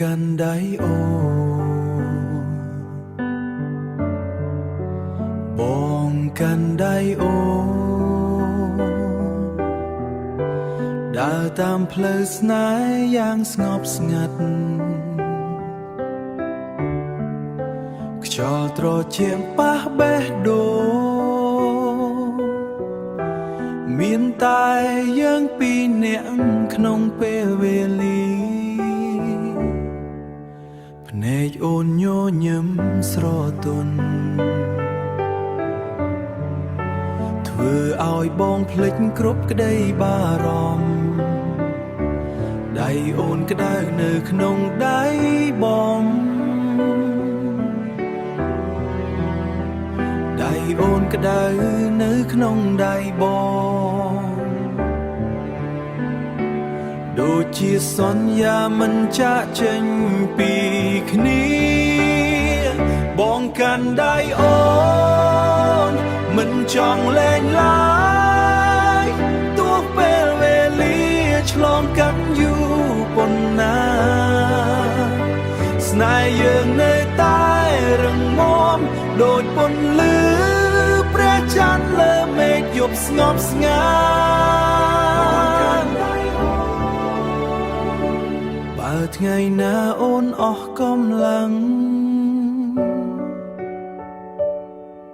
กันได้โอបងកាន់ដៃអូដើរតាមផ្លូវស្នេហ៍យ៉ាងស្ងប់ស្ងាត់ខ្យល់ត្រជាក់ប៉ះបេះដូងមានតែយើងពីរនាក់ក្នុងពេលវេលាភ្នែកអូនញញឹមស្រទន់ធ្វើឲ្យបងភ្លេចគ្រប់ក្តីបារម្ភដៃអូនក្តៅនៅក្នុងដៃបងដៃអូនក្តៅនៅក្នុងដៃបងដូចជាសន្យាមិនចាកចេញពីគ្នាបងកាន់ដៃអូនមិនចង់លែងឡើយទោះពេលវេលាឆ្លងកាត់យូរប៉ុណ្ណាស្នេហ៍យើងនៅតែរឹងមាំដូចពន្លឺព្រះច័ន្ទលើមេឃយប់ស្ងប់ស្ងាត់បើថ្ងៃណាអូនអស់កម្លាំង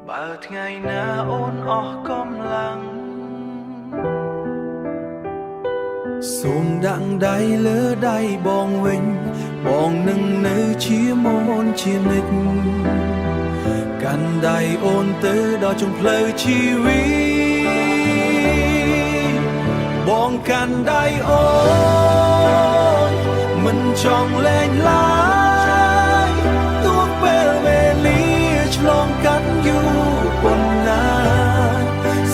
បើថ្ងៃណាអូនអស់កម្លាំងសូមដាក់ដៃលើដៃបងវិញបងនឹងនៅជាមនជានិច្ចកាន់ដៃអូនទៅដល់ចុងផ្លូវជីវិតបងកាន់ដៃអូនមិនចង់លែងឡើយទោះពេលវេលាឆ្លងកាត់យូរប៉ុណ្ណា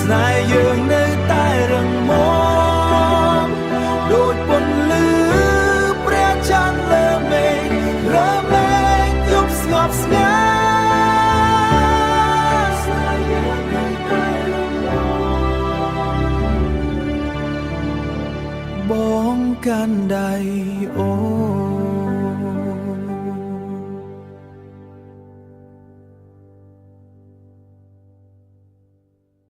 ស្នេហ៍យើងនៅតែរឹងមាំដូចពន្លឺព្រះច័ន្ទលើមេឃលើមេឃយប់ស្ងប់ស្ងាត់ស្នេហ៍យើងនៅតែរឹងមាំបងកាន់ដៃអូ